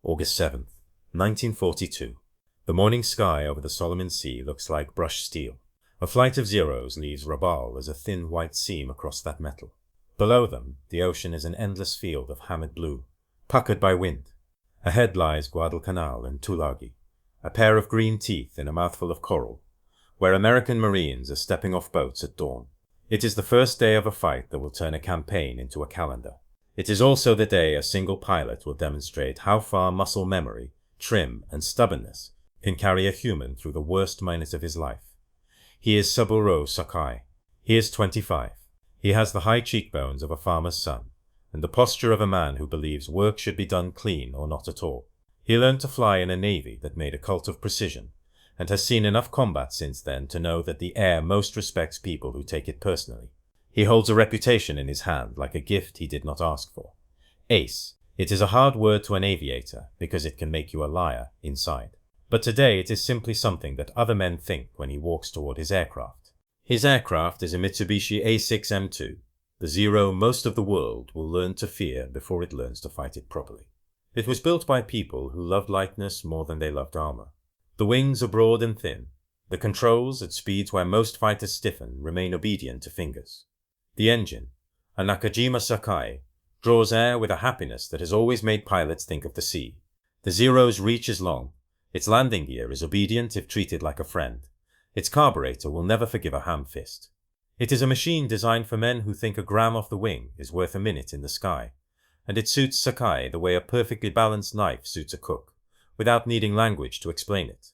August 7th, 1942. The morning sky over the Solomon Sea looks like brushed steel. A flight of Zeros leaves Rabaul as a thin white seam across that metal. Below them, the ocean is an endless field of hammered blue, puckered by wind. Ahead lies Guadalcanal and Tulagi, a pair of green teeth in a mouthful of coral, where American Marines are stepping off boats at dawn. It is the first day of a fight that will turn a campaign into a calendar. It is also the day a single pilot will demonstrate how far muscle memory, trim, and stubbornness can carry a human through the worst minute of his life. He is Saburo Sakai. He is 25. He has the high cheekbones of a farmer's son, and the posture of a man who believes work should be done clean or not at all. He learned to fly in a navy that made a cult of precision, and has seen enough combat since then to know that the air most respects people who take it personally. He holds a reputation in his hand like a gift he did not ask for. Ace. It is a hard word to an aviator because it can make you a liar inside. But today it is simply something that other men think when he walks toward his aircraft. His aircraft is a Mitsubishi A6M2, the Zero most of the world will learn to fear before it learns to fight it properly. It was built by people who loved lightness more than they loved armor. The wings are broad and thin. The controls, at speeds where most fighters stiffen, remain obedient to fingers. The engine, a Nakajima Sakai, draws air with a happiness that has always made pilots think of the sea. The Zero's reach is long. Its landing gear is obedient if treated like a friend. Its carburetor will never forgive a ham fist. It is a machine designed for men who think a gram off the wing is worth a minute in the sky, and it suits Sakai the way a perfectly balanced knife suits a cook, without needing language to explain it.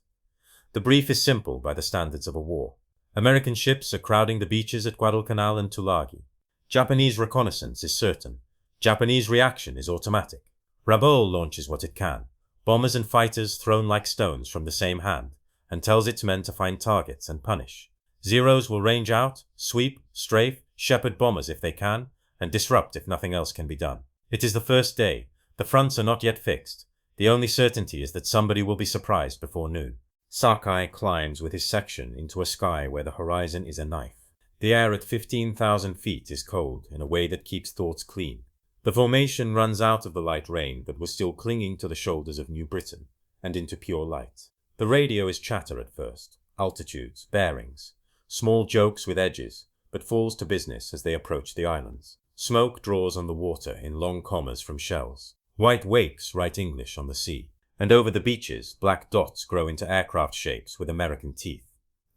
The brief is simple by the standards of a war. American ships are crowding the beaches at Guadalcanal and Tulagi. Japanese reconnaissance is certain. Japanese reaction is automatic. Rabaul launches what it can, bombers and fighters thrown like stones from the same hand, and tells its men to find targets and punish. Zeros will range out, sweep, strafe, shepherd bombers if they can, and disrupt if nothing else can be done. It is the first day. The fronts are not yet fixed. The only certainty is that somebody will be surprised before noon. Sakai climbs with his section into a sky where the horizon is a knife. The air at 15,000 feet is cold in a way that keeps thoughts clean. The formation runs out of the light rain that was still clinging to the shoulders of New Britain, and into pure light. The radio is chatter at first, altitudes, bearings, small jokes with edges, but falls to business as they approach the islands. Smoke draws on the water in long commas from shells. White wakes write English on the sea. And over the beaches, black dots grow into aircraft shapes with American teeth.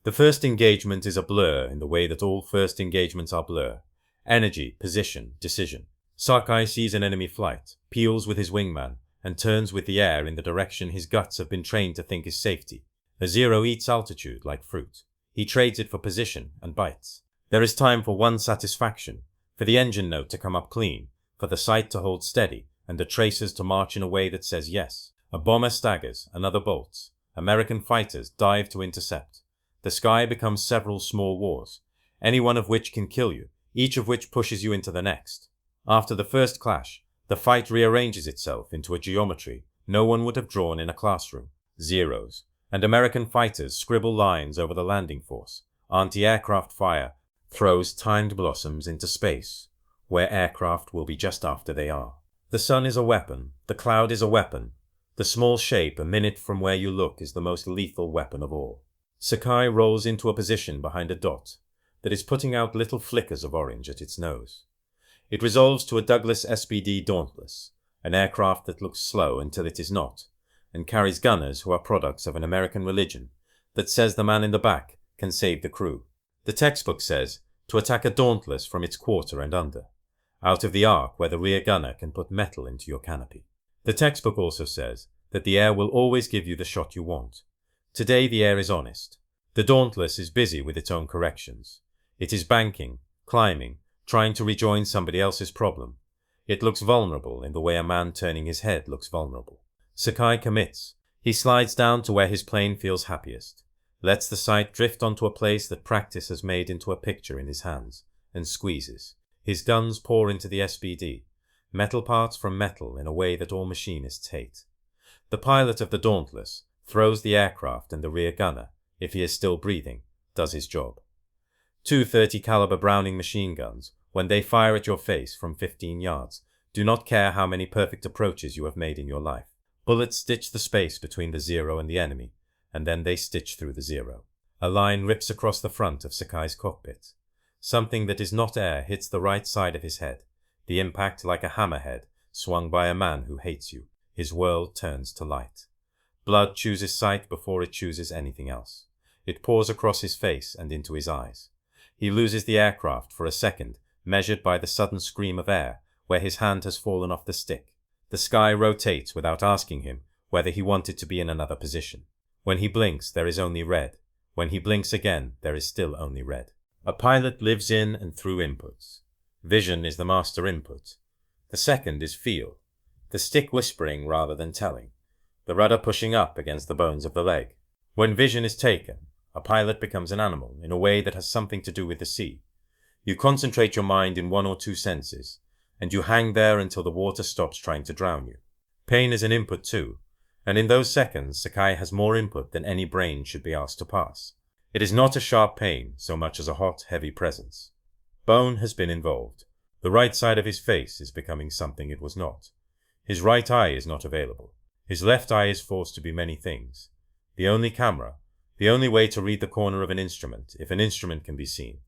The first engagement is a blur in the way that all first engagements are blur. Energy, position, decision. Sakai sees an enemy flight, peels with his wingman, and turns with the air in the direction his guts have been trained to think is safety. A Zero eats altitude like fruit. He trades it for position and bites. There is time for one satisfaction, for the engine note to come up clean, for the sight to hold steady, and the tracers to march in a way that says yes. A bomber staggers, another bolts. American fighters dive to intercept. The sky becomes several small wars, any one of which can kill you, each of which pushes you into the next. After the first clash, the fight rearranges itself into a geometry no one would have drawn in a classroom. Zeros. And American fighters scribble lines over the landing force. Anti-aircraft fire throws timed blossoms into space, where aircraft will be just after they are. The sun is a weapon. The cloud is a weapon. The small shape a minute from where you look is the most lethal weapon of all. Sakai rolls into a position behind a dot that is putting out little flickers of orange at its nose. It resolves to a Douglas SPD Dauntless, an aircraft that looks slow until it is not, and carries gunners who are products of an American religion that says the man in the back can save the crew. The textbook says to attack a Dauntless from its quarter and under, out of the arc where the rear gunner can put metal into your canopy. The textbook also says that the air will always give you the shot you want. Today the air is honest. The Dauntless is busy with its own corrections. It is banking, climbing, trying to rejoin somebody else's problem. It looks vulnerable in the way a man turning his head looks vulnerable. Sakai commits. He slides down to where his plane feels happiest, lets the sight drift onto a place that practice has made into a picture in his hands, and squeezes. His guns pour into the SPD. Metal parts from metal in a way that all machinists hate. The pilot of the Dauntless throws the aircraft, and the rear gunner, if he is still breathing, does his job. 230 caliber Browning machine guns, when they fire at your face from 15 yards, do not care how many perfect approaches you have made in your life. Bullets stitch the space between the Zero and the enemy, and then they stitch through the Zero. A line rips across the front of Sakai's cockpit. Something that is not air hits the right side of his head, the impact like a hammerhead swung by a man who hates you. His world turns to light. Blood chooses sight before it chooses anything else. It pours across his face and into his eyes. He loses the aircraft for a second, measured by the sudden scream of air, where his hand has fallen off the stick. The sky rotates without asking him whether he wanted to be in another position. When he blinks, there is only red. When he blinks again, there is still only red. A pilot lives in and through inputs. Vision is the master input. The second is feel. The stick whispering rather than telling. The rudder pushing up against the bones of the leg. When vision is taken, a pilot becomes an animal in a way that has something to do with the sea. You concentrate your mind in one or two senses, and you hang there until the water stops trying to drown you. Pain is an input too, and in those seconds Sakai has more input than any brain should be asked to pass. It is not a sharp pain so much as a hot, heavy presence. Bone has been involved. The right side of his face is becoming something it was not. His right eye is not available. His left eye is forced to be many things. The only camera, the only way to read the corner of an instrument, if an instrument can be seen.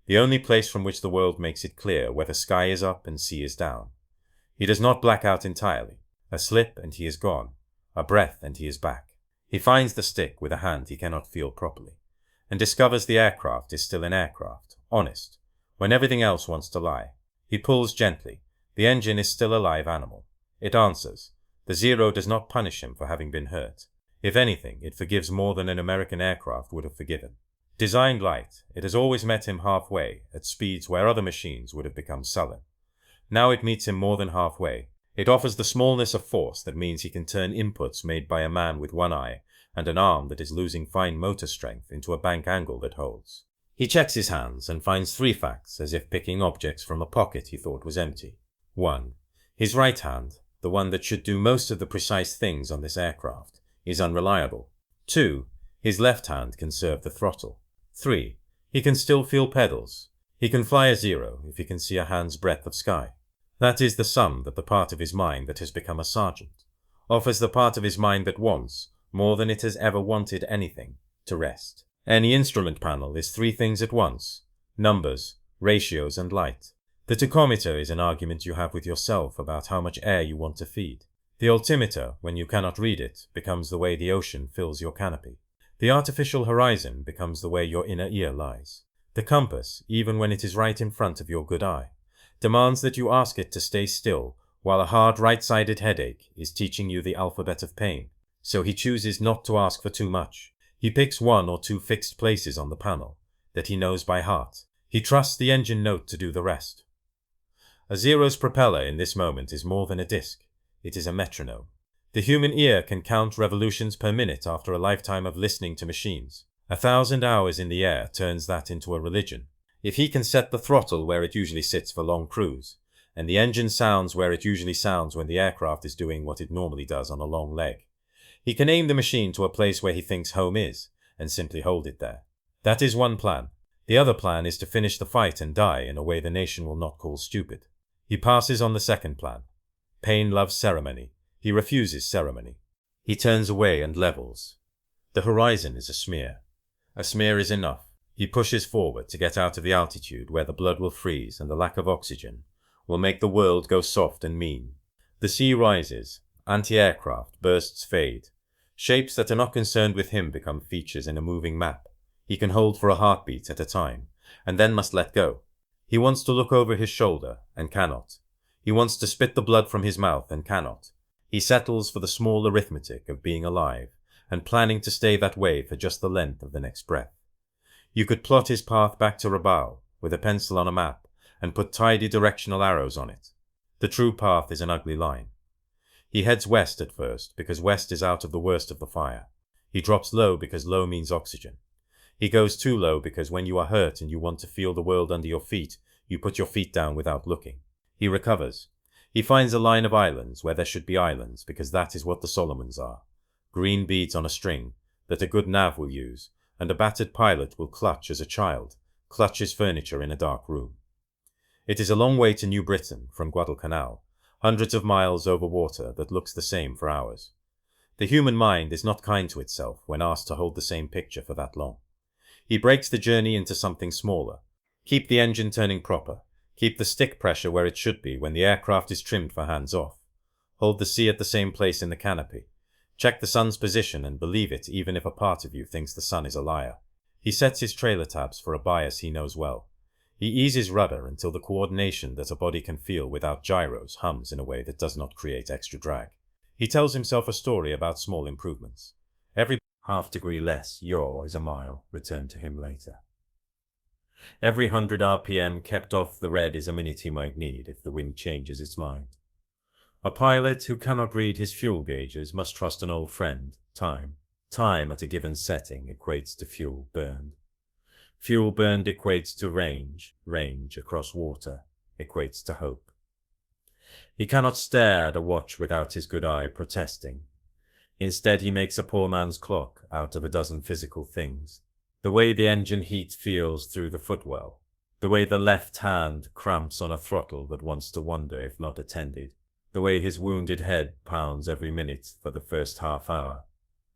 The only place from which the world makes it clear whether sky is up and sea is down. He does not black out entirely. A slip and he is gone. A breath and he is back. He finds the stick with a hand he cannot feel properly, and discovers the aircraft is still an aircraft, honest, when everything else wants to lie. He pulls gently. The engine is still a live animal. It answers. The Zero does not punish him for having been hurt. If anything, it forgives more than an American aircraft would have forgiven. Designed light, it has always met him halfway, at speeds where other machines would have become sullen. Now it meets him more than halfway. It offers the smallness of force that means he can turn inputs made by a man with one eye and an arm that is losing fine motor strength into a bank angle that holds. He checks his hands and finds 3 facts as if picking objects from a pocket he thought was empty. 1. His right hand, the one that should do most of the precise things on this aircraft, is unreliable. 2. His left hand can serve the throttle. 3. He can still feel pedals. He can fly a Zero if he can see a hand's breadth of sky. That is the sum that the part of his mind that has become a sergeant offers the part of his mind that wants, more than it has ever wanted anything, to rest. Any instrument panel is 3 things at once: numbers, ratios, and light. The tachometer is an argument you have with yourself about how much air you want to feed. The altimeter, when you cannot read it, becomes the way the ocean fills your canopy. The artificial horizon becomes the way your inner ear lies. The compass, even when it is right in front of your good eye, demands that you ask it to stay still while a hard right-sided headache is teaching you the alphabet of pain. So he chooses not to ask for too much. He picks 1 or 2 fixed places on the panel that he knows by heart. He trusts the engine note to do the rest. A Zero's propeller in this moment is more than a disc. It is a metronome. The human ear can count revolutions per minute after a lifetime of listening to machines. 1,000 hours in the air turns that into a religion. If he can set the throttle where it usually sits for long cruise, and the engine sounds where it usually sounds when the aircraft is doing what it normally does on a long leg, he can aim the machine to a place where he thinks home is, and simply hold it there. That is one plan. The other plan is to finish the fight and die in a way the nation will not call stupid. He passes on the second plan. Pain loves ceremony. He refuses ceremony. He turns away and levels. The horizon is a smear. A smear is enough. He pushes forward to get out of the altitude where the blood will freeze and the lack of oxygen will make the world go soft and mean. The sea rises. Anti-aircraft bursts fade. Shapes that are not concerned with him become features in a moving map. He can hold for a heartbeat at a time, and then must let go. He wants to look over his shoulder, and cannot. He wants to spit the blood from his mouth, and cannot. He settles for the small arithmetic of being alive, and planning to stay that way for just the length of the next breath. You could plot his path back to Rabaul with a pencil on a map, and put tidy directional arrows on it. The true path is an ugly line. He heads west at first, because west is out of the worst of the fire. He drops low because low means oxygen. He goes too low because when you are hurt and you want to feel the world under your feet, you put your feet down without looking. He recovers. He finds a line of islands where there should be islands, because that is what the Solomons are. Green beads on a string that a good nav will use, and a battered pilot will clutch as a child clutches furniture in a dark room. It is a long way to New Britain from Guadalcanal, hundreds of miles over water that looks the same for hours. The human mind is not kind to itself when asked to hold the same picture for that long. He breaks the journey into something smaller. Keep the engine turning proper. Keep the stick pressure where it should be when the aircraft is trimmed for hands-off. Hold the sea at the same place in the canopy. Check the sun's position and believe it even if a part of you thinks the sun is a liar. He sets his trailer tabs for a bias he knows well. He eases rudder until the coordination that a body can feel without gyros hums in a way that does not create extra drag. He tells himself a story about small improvements. Every half-degree less yaw is a mile, returned to him later. Every 100 RPM kept off the red is a minute he might need if the wind changes its mind. A pilot who cannot read his fuel gauges must trust an old friend, time. Time at a given setting equates to fuel burned. Fuel burned equates to range. Range across water equates to hope. He cannot stare at a watch without his good eye protesting. Instead, he makes a poor man's clock out of a dozen physical things. The way the engine heat feels through the footwell. The way the left hand cramps on a throttle that wants to wander if not attended. The way his wounded head pounds every minute for the first half hour,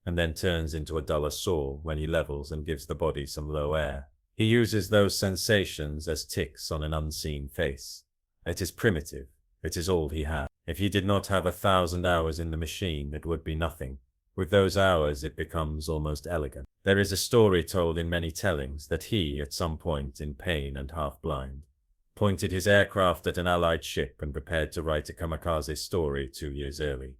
and then turns into a duller sore when he levels and gives the body some low air. He uses those sensations as ticks on an unseen face. It is primitive. It is all he has. If he did not have 1,000 hours in the machine, it would be nothing. With those hours, it becomes almost elegant. There is a story told in many tellings that he, at some point in pain and half-blind, pointed his aircraft at an Allied ship and prepared to write a kamikaze story 2 years early,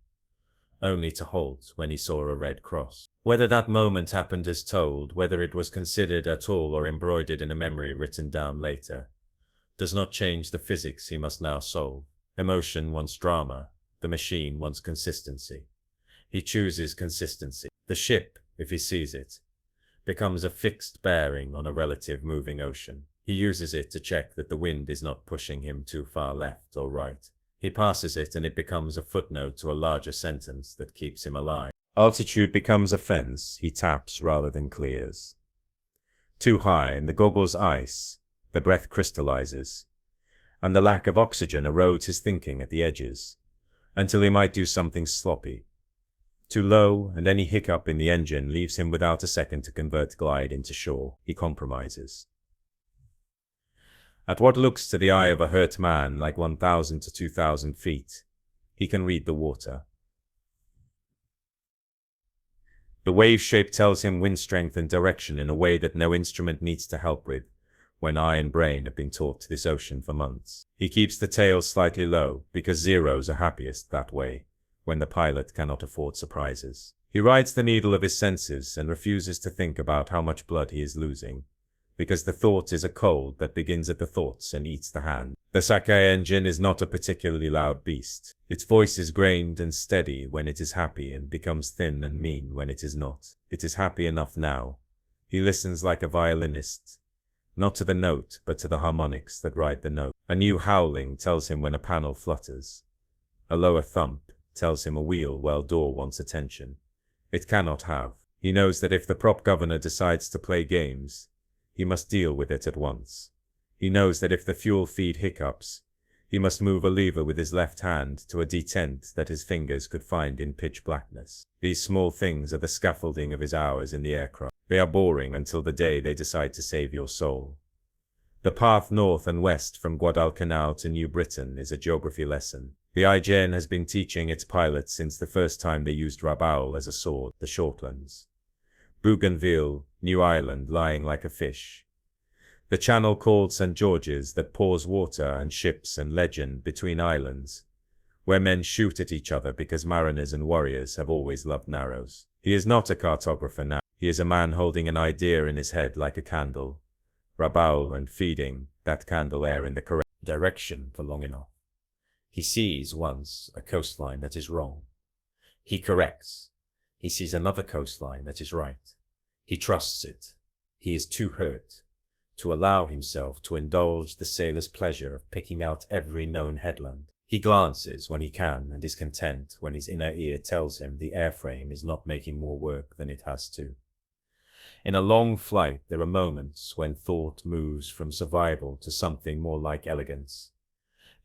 only to halt when he saw a red cross. Whether that moment happened as told, whether it was considered at all or embroidered in a memory written down later, does not change the physics he must now solve. Emotion wants drama. The machine wants consistency. He chooses consistency. The ship, if he sees it, becomes a fixed bearing on a relative moving ocean. He uses it to check that the wind is not pushing him too far left or right. He passes it and it becomes a footnote to a larger sentence that keeps him alive. Altitude becomes a fence he taps rather than clears. Too high and the goggles ice, the breath crystallizes, and the lack of oxygen erodes his thinking at the edges, until he might do something sloppy. Too low, and any hiccup in the engine leaves him without a second to convert glide into shore. He compromises. At what looks to the eye of a hurt man like 1,000 to 2,000 feet, he can read the water. The wave shape tells him wind strength and direction in a way that no instrument needs to help with, when eye and brain have been taught to this ocean for months. He keeps the tail slightly low, because zeros are happiest that way, when the pilot cannot afford surprises. He rides the needle of his senses and refuses to think about how much blood he is losing, because the thought is a cold that begins at the thoughts and eats the hand. The Sakai engine is not a particularly loud beast. Its voice is grained and steady when it is happy and becomes thin and mean when it is not. It is happy enough now. He listens like a violinist, not to the note but to the harmonics that ride the note. A new howling tells him when a panel flutters. A lower thump tells him a wheel well door wants attention. It cannot have. He knows that if the prop governor decides to play games, he must deal with it at once. He knows that if the fuel feed hiccups, he must move a lever with his left hand to a detent that his fingers could find in pitch blackness. These small things are the scaffolding of his hours in the aircraft. They are boring until the day they decide to save your soul. The path north and west from Guadalcanal to New Britain is a geography lesson. The IJN has been teaching its pilots since the first time they used Rabaul as a sword, the Shortlands. Bougainville, New Ireland lying like a fish. The channel called St. George's that pours water and ships and legend between islands, where men shoot at each other because mariners and warriors have always loved narrows. He is not a cartographer now. He is a man holding an idea in his head like a candle, Rabaul, and feeding that candle air in the correct direction for long enough. He sees once a coastline that is wrong. He corrects. He sees another coastline that is right. He trusts it. He is too hurt to allow himself to indulge the sailor's pleasure of picking out every known headland. He glances when he can and is content when his inner ear tells him the airframe is not making more work than it has to. In a long flight, there are moments when thought moves from survival to something more like elegance.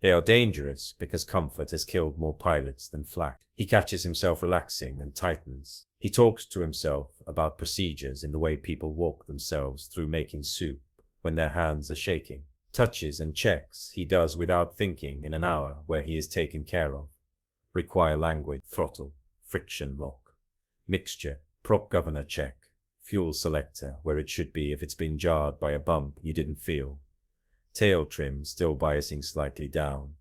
They are dangerous because comfort has killed more pilots than flak. He catches himself relaxing and tightens. He talks to himself about procedures in the way people walk themselves through making soup when their hands are shaking. Touches and checks he does without thinking in an hour where he is taken care of. Require language, throttle, friction lock, mixture, prop governor check, fuel selector where it should be if it's been jarred by a bump you didn't feel. Tail trim still biasing slightly down.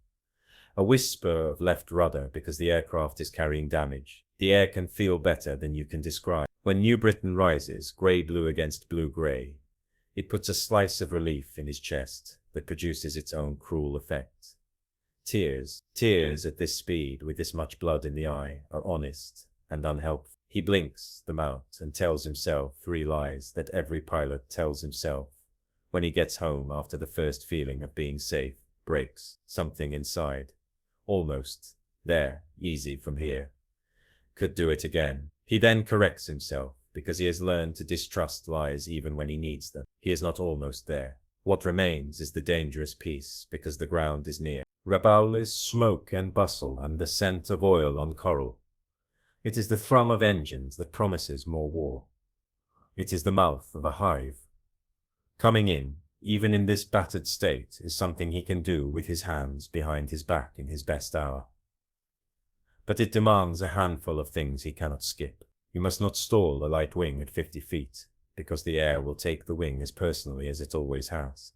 A whisper of left rudder because the aircraft is carrying damage. The air can feel better than you can describe. When New Britain rises, grey-blue against blue-grey, it puts a slice of relief in his chest that produces its own cruel effect. Tears at this speed with this much blood in the eye are honest and unhelpful. He blinks them out and tells himself 3 lies that every pilot tells himself. When he gets home after the first feeling of being safe breaks, something inside. Almost. There, easy from here. Could do it again. He then corrects himself because he has learned to distrust lies even when he needs them. He is not almost there. What remains is the dangerous piece because the ground is near. Rabaul is smoke and bustle and the scent of oil on coral. It is the thrum of engines that promises more war. It is the mouth of a hive. Coming in, even in this battered state, is something he can do with his hands behind his back in his best hour. But it demands a handful of things he cannot skip. You must not stall a light wing at 50 feet, because the air will take the wing as personally as it always has.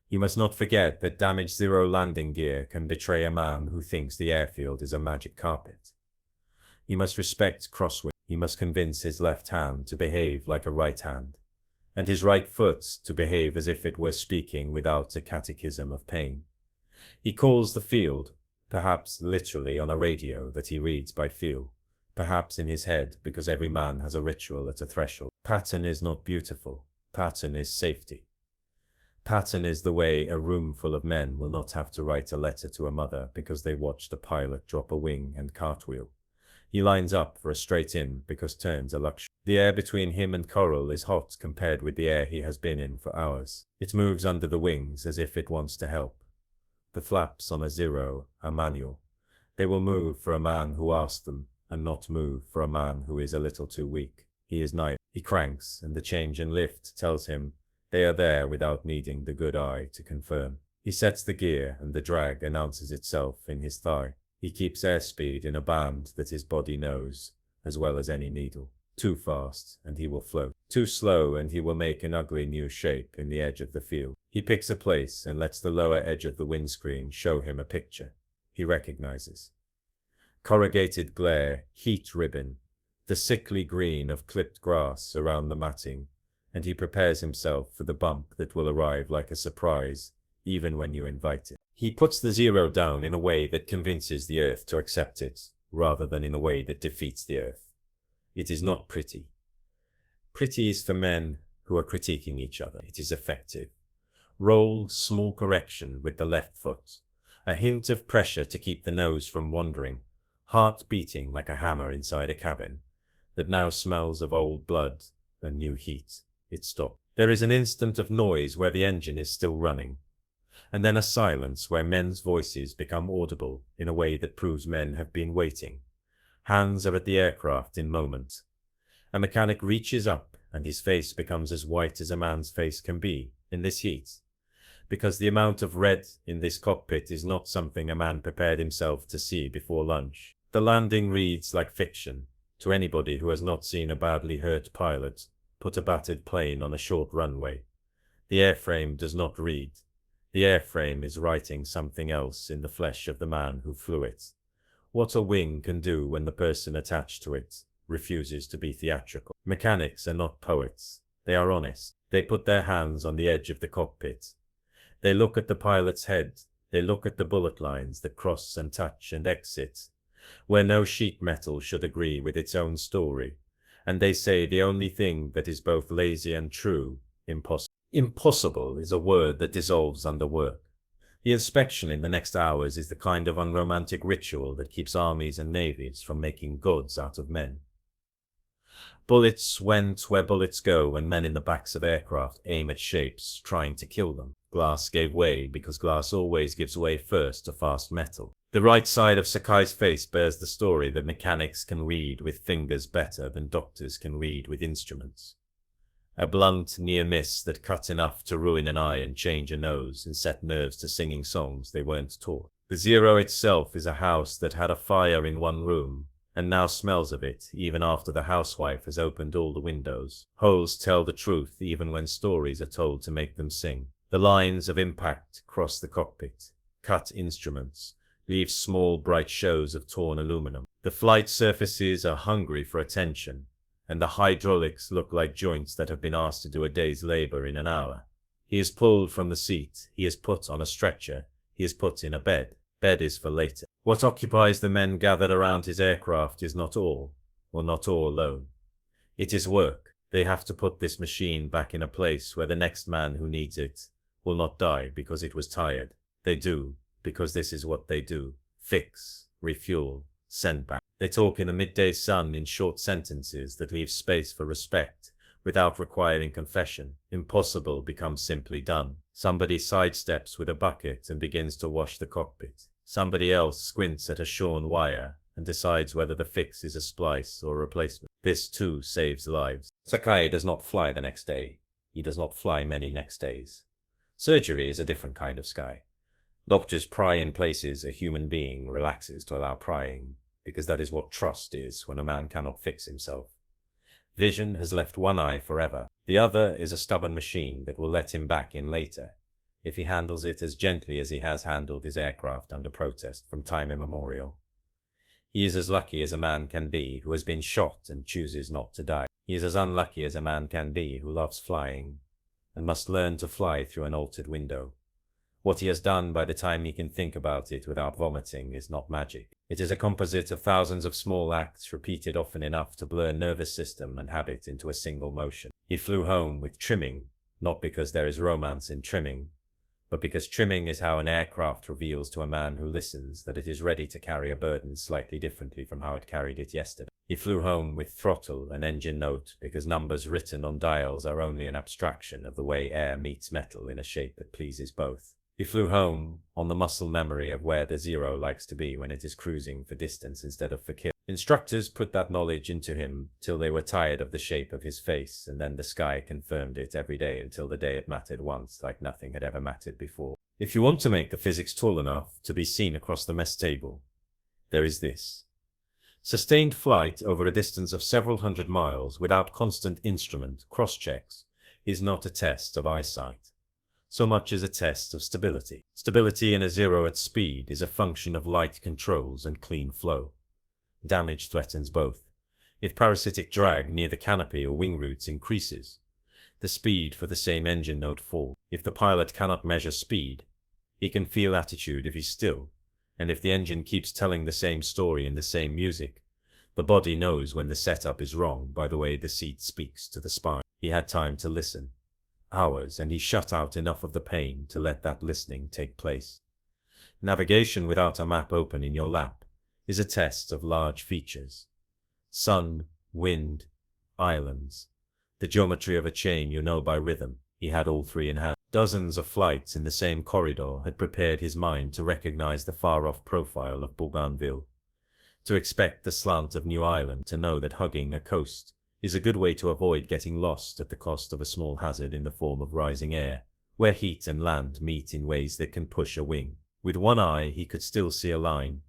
You must not forget that damage zero landing gear can betray a man who thinks the airfield is a magic carpet. You must respect crosswind. You must convince his left hand to behave like a right hand, and his right foot to behave as if it were speaking without a catechism of pain. He calls the field, perhaps literally on a radio that he reads by feel, perhaps in his head because every man has a ritual at a threshold. Pattern is not beautiful. Pattern is safety. Pattern is the way a room full of men will not have to write a letter to a mother because they watched a pilot drop a wing and cartwheel. He lines up for a straight in because turns are luxury. The air between him and coral is hot compared with the air he has been in for hours. It moves under the wings as if it wants to help. The flaps on a zero are manual. They will move for a man who asks them, and not move for a man who is a little too weak. He is neither. He cranks, and the change in lift tells him they are there without needing the good eye to confirm. He sets the gear, and the drag announces itself in his thigh. He keeps airspeed in a band that his body knows, as well as any needle. Too fast, and he will float. Too slow, and he will make an ugly new shape in the edge of the field. He picks a place and lets the lower edge of the windscreen show him a picture he recognizes. Corrugated glare, heat ribbon, the sickly green of clipped grass around the matting, and he prepares himself for the bump that will arrive like a surprise, even when you invite it. He puts the zero down in a way that convinces the earth to accept it, rather than in a way that defeats the earth. It is not pretty. Pretty is for men who are critiquing each other. It is effective. Roll, small correction with the left foot. A hint of pressure to keep the nose from wandering. Heart beating like a hammer inside a cabin that now smells of old blood and new heat. It stops. There is an instant of noise where the engine is still running, and then a silence where men's voices become audible in a way that proves men have been waiting. Hands are at the aircraft in moment. A mechanic reaches up, and his face becomes as white as a man's face can be in this heat, because the amount of red in this cockpit is not something a man prepared himself to see before lunch. The landing reads like fiction to anybody who has not seen a badly hurt pilot put a battered plane on a short runway. The airframe does not read. The airframe is writing something else in the flesh of the man who flew it. What a wing can do when the person attached to it refuses to be theatrical. Mechanics are not poets. They are honest. They put their hands on the edge of the cockpit. They look at the pilot's head. They look at the bullet lines that cross and touch and exit, where no sheet metal should agree with its own story. And they say the only thing that is both lazy and true, impossible. Impossible is a word that dissolves under work. The inspection in the next hours is the kind of unromantic ritual that keeps armies and navies from making gods out of men. Bullets went where bullets go when men in the backs of aircraft aim at shapes trying to kill them. Glass gave way because glass always gives way first to fast metal. The right side of Sakai's face bears the story that mechanics can read with fingers better than doctors can read with instruments. A blunt near miss that cut enough to ruin an eye and change a nose and set nerves to singing songs they weren't taught. The Zero itself is a house that had a fire in one room, and now smells of it even after the housewife has opened all the windows. Holes tell the truth even when stories are told to make them sing. The lines of impact cross the cockpit, cut instruments, leave small bright shows of torn aluminum. The flight surfaces are hungry for attention, and the hydraulics look like joints that have been asked to do a day's labor in an hour. He is pulled from the seat, he is put on a stretcher, he is put in a bed. Bed is for later. What occupies the men gathered around his aircraft is not all, or not all alone. It is work. They have to put this machine back in a place where the next man who needs it will not die because it was tired. They do, because this is what they do. Fix, refuel, send back. They talk in the midday sun in short sentences that leave space for respect, without requiring confession. Impossible becomes simply done. Somebody sidesteps with a bucket and begins to wash the cockpit. Somebody else squints at a shorn wire and decides whether the fix is a splice or a replacement. This too saves lives. Sakai does not fly the next day. He does not fly many next days. Surgery is a different kind of sky. Doctors pry in places a human being relaxes to allow prying, because that is what trust is when a man cannot fix himself. Vision has left one eye forever. The other is a stubborn machine that will let him back in later, if he handles it as gently as he has handled his aircraft under protest from time immemorial. He is as lucky as a man can be who has been shot and chooses not to die. He is as unlucky as a man can be who loves flying, and must learn to fly through an altered window. What he has done by the time he can think about it without vomiting is not magic. It is a composite of thousands of small acts repeated often enough to blur nervous system and habit into a single motion. He flew home with trimming, not because there is romance in trimming, but because trimming is how an aircraft reveals to a man who listens that it is ready to carry a burden slightly differently from how it carried it yesterday. He flew home with throttle and engine note because numbers written on dials are only an abstraction of the way air meets metal in a shape that pleases both. He flew home on the muscle memory of where the Zero likes to be when it is cruising for distance instead of for kill. Instructors put that knowledge into him till they were tired of the shape of his face, and then the sky confirmed it every day until the day it mattered once like nothing had ever mattered before. If you want to make the physics tall enough to be seen across the mess table, there is this. Sustained flight over a distance of several hundred miles without constant instrument cross-checks is not a test of eyesight, so much as a test of stability. Stability in a Zero at speed is a function of light controls and clean flow. Damage threatens both. If parasitic drag near the canopy or wing roots increases, the speed for the same engine note falls. If the pilot cannot measure speed, he can feel attitude if he's still, and if the engine keeps telling the same story in the same music, the body knows when the setup is wrong by the way the seat speaks to the spine. He had time to listen. Hours, and he shut out enough of the pain to let that listening take place. Navigation without a map open in your lap is a test of large features. Sun, wind, islands. The geometry of a chain you know by rhythm. He had all three in hand. Dozens of flights in the same corridor had prepared his mind to recognize the far-off profile of Bougainville, to expect the slant of New Ireland, to know that hugging a coast is a good way to avoid getting lost at the cost of a small hazard in the form of rising air, where heat and land meet in ways that can push a wing. With one eye he could still see a line.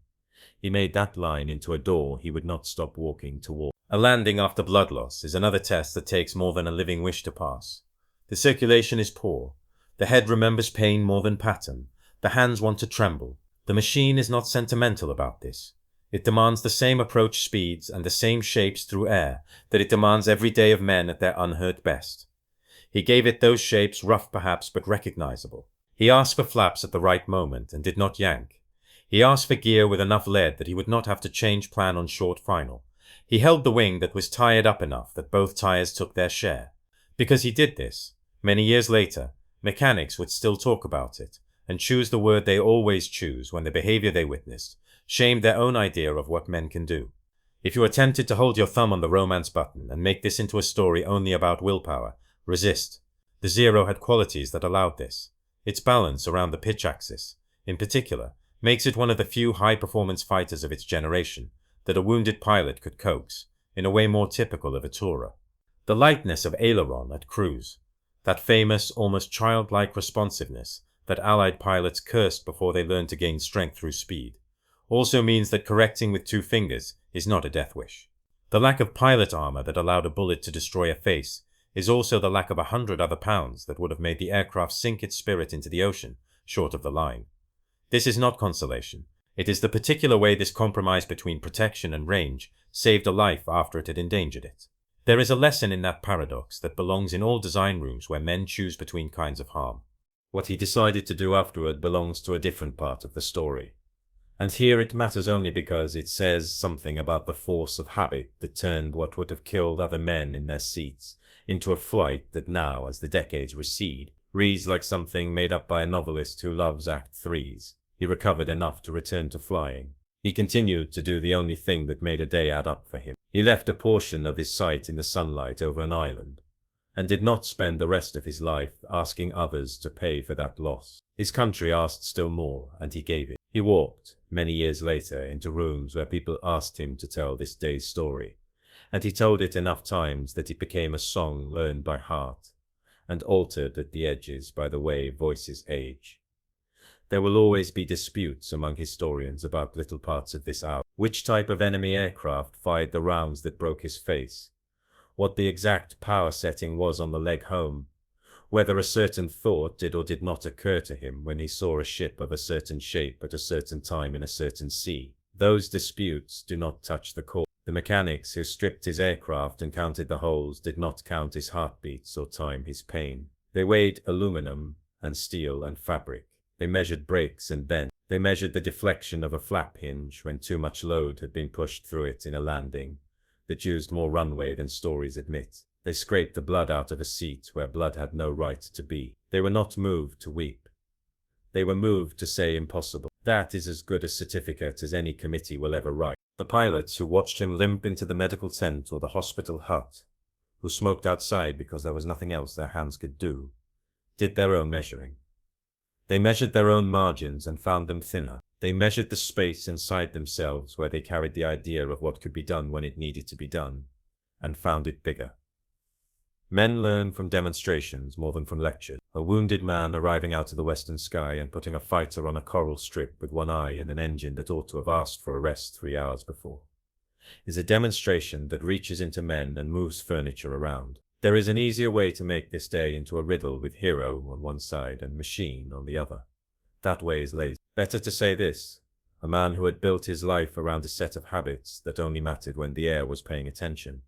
He made that line into a door he would not stop walking toward. A landing after blood loss is another test that takes more than a living wish to pass. The circulation is poor. The head remembers pain more than pattern. The hands want to tremble. The machine is not sentimental about this. It demands the same approach speeds and the same shapes through air that it demands every day of men at their unhurt best. He gave it those shapes, rough perhaps, but recognizable. He asked for flaps at the right moment and did not yank. He asked for gear with enough lead that he would not have to change plan on short final. He held the wing that was tired up enough that both tires took their share. Because he did this, many years later, mechanics would still talk about it and choose the word they always choose when the behavior they witnessed shamed their own idea of what men can do. If you are tempted to hold your thumb on the romance button and make this into a story only about willpower, resist. The Zero had qualities that allowed this. Its balance around the pitch axis, in particular, makes it one of the few high-performance fighters of its generation that a wounded pilot could coax, in a way more typical of a tourer. The lightness of aileron at cruise, that famous, almost childlike responsiveness that Allied pilots cursed before they learned to gain strength through speed, also means that correcting with 2 fingers is not a death wish. The lack of pilot armor that allowed a bullet to destroy a face is also the lack of 100 other pounds that would have made the aircraft sink its spirit into the ocean, short of the line. This is not consolation. It is the particular way this compromise between protection and range saved a life after it had endangered it. There is a lesson in that paradox that belongs in all design rooms where men choose between kinds of harm. What he decided to do afterward belongs to a different part of the story. And here it matters only because it says something about the force of habit that turned what would have killed other men in their seats into a flight that now, as the decades recede, reads like something made up by a novelist who loves Act 3s. He recovered enough to return to flying. He continued to do the only thing that made a day add up for him. He left a portion of his sight in the sunlight over an island, and did not spend the rest of his life asking others to pay for that loss. His country asked still more, and he gave it. He walked, many years later, into rooms where people asked him to tell this day's story, and he told it enough times that it became a song learned by heart, and altered at the edges by the way voices age. There will always be disputes among historians about little parts of this hour. Which type of enemy aircraft fired the rounds that broke his face? What the exact power setting was on the leg home? Whether a certain thought did or did not occur to him when he saw a ship of a certain shape at a certain time in a certain sea? Those disputes do not touch the core. The mechanics who stripped his aircraft and counted the holes did not count his heartbeats or time his pain. They weighed aluminum and steel and fabric. They measured brakes and bends. They measured the deflection of a flap hinge when too much load had been pushed through it in a landing that used more runway than stories admit. They scraped the blood out of a seat where blood had no right to be. They were not moved to weep. They were moved to say impossible. That is as good a certificate as any committee will ever write. The pilots who watched him limp into the medical tent or the hospital hut, who smoked outside because there was nothing else their hands could do, did their own measuring. They measured their own margins and found them thinner. They measured the space inside themselves where they carried the idea of what could be done when it needed to be done, and found it bigger. Men learn from demonstrations more than from lectures. A wounded man arriving out of the western sky and putting a fighter on a coral strip with one eye and an engine that ought to have asked for a rest 3 hours before is a demonstration that reaches into men and moves furniture around. There is an easier way to make this day into a riddle with hero on one side and machine on the other. That way is lazy. Better to say this: a man who had built his life around a set of habits that only mattered when the air was paying attention,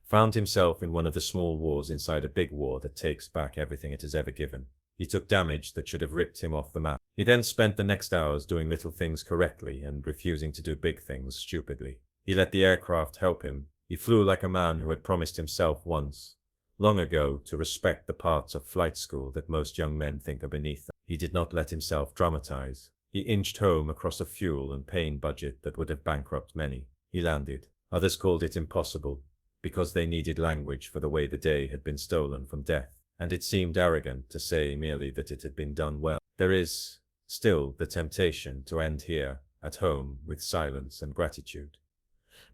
found himself in one of the small wars inside a big war that takes back everything it has ever given. He took damage that should have ripped him off the map. He then spent the next hours doing little things correctly and refusing to do big things stupidly. He let the aircraft help him. He flew like a man who had promised himself once, long ago, to respect the parts of flight school that most young men think are beneath them. He did not let himself dramatize. He inched home across a fuel and pain budget that would have bankrupted many. He landed. Others called it impossible, because they needed language for the way the day had been stolen from death, and it seemed arrogant to say merely that it had been done well. There is still the temptation to end here, at home, with silence and gratitude.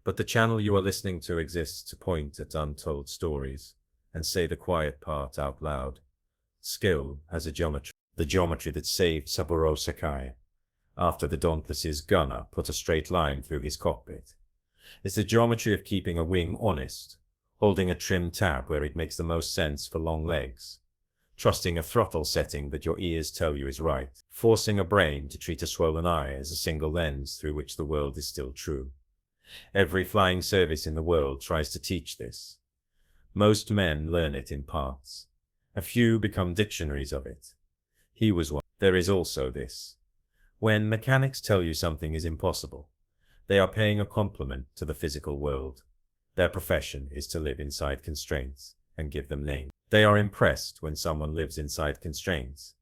But the channel you are listening to exists to point at untold stories and say the quiet part out loud. Skill has a geometry. The geometry that saved Saburo Sakai after the Dauntless's gunner put a straight line through his cockpit. It's the geometry of keeping a wing honest, holding a trim tab where it makes the most sense for long legs, trusting a throttle setting that your ears tell you is right, forcing a brain to treat a swollen eye as a single lens through which the world is still true. Every flying service in the world tries to teach this. Most men learn it in parts. A few become dictionaries of it. He was one. There is also this: when mechanics tell you something is impossible, they are paying a compliment to the physical world. Their profession is to live inside constraints and give them names. They are impressed when someone lives inside constraints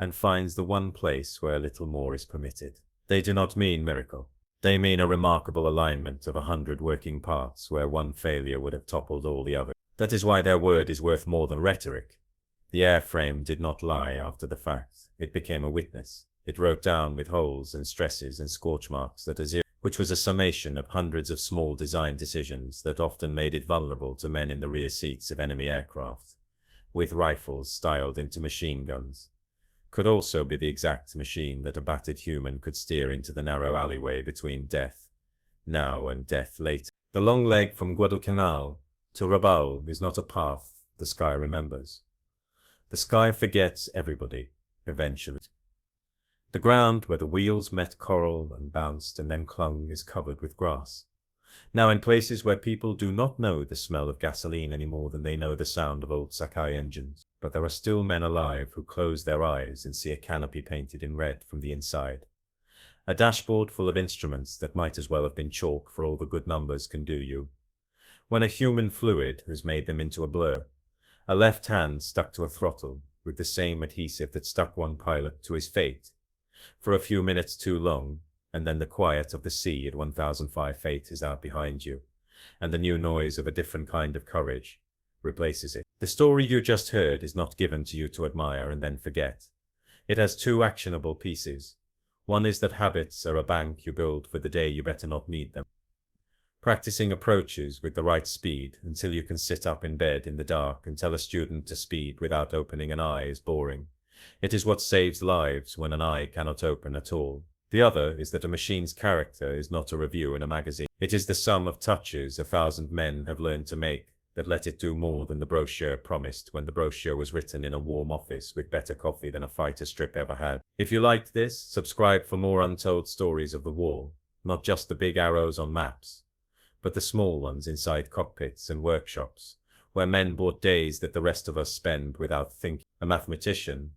and finds the one place where a little more is permitted. They do not mean miracle. They mean a remarkable alignment of 100 working parts where one failure would have toppled all the others. That is why their word is worth more than rhetoric, The airframe did not lie after the fact. It became a witness. It wrote down with holes and stresses and scorch marks that a zero, which was a summation of hundreds of small design decisions that often made it vulnerable to men in the rear seats of enemy aircraft, with rifles styled into machine guns, could also be the exact machine that a battered human could steer into the narrow alleyway between death now and death later. The long leg from Guadalcanal to Rabaul is not a path the sky remembers. The sky forgets everybody, eventually. The ground where the wheels met coral and bounced and then clung is covered with grass. Now in places where people do not know the smell of gasoline any more than they know the sound of old Sakai engines. But there are still men alive who close their eyes and see a canopy painted in red from the inside. A dashboard full of instruments that might as well have been chalk for all the good numbers can do you. When a human fluid has made them into a blur. A left hand stuck to a throttle with the same adhesive that stuck one pilot to his fate. For a few minutes too long, and then the quiet of the sea at 1005 feet is out behind you, and the new noise of a different kind of courage replaces it. The story you just heard is not given to you to admire and then forget. It has two actionable pieces. One is that habits are a bank you build for the day you better not need them. Practicing approaches with the right speed until you can sit up in bed in the dark and tell a student to speed without opening an eye is boring. It is what saves lives when an eye cannot open at all. The other is that a machine's character is not a review in a magazine. It is the sum of touches 1,000 men have learned to make that let it do more than the brochure promised when the brochure was written in a warm office with better coffee than a fighter strip ever had. If you liked this, subscribe for more untold stories of the war, not just the big arrows on maps, but the small ones inside cockpits and workshops, where men bought days that the rest of us spend without thinking. A mathematician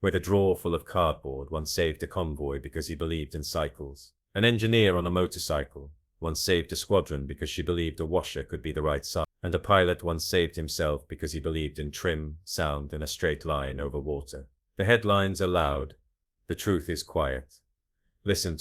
with a drawer full of cardboard once saved a convoy because he believed in cycles. An engineer on a motorcycle once saved a squadron because she believed a washer could be the right size. And a pilot once saved himself because he believed in trim, sound, and a straight line over water. The headlines are loud. The truth is quiet. Listen to it.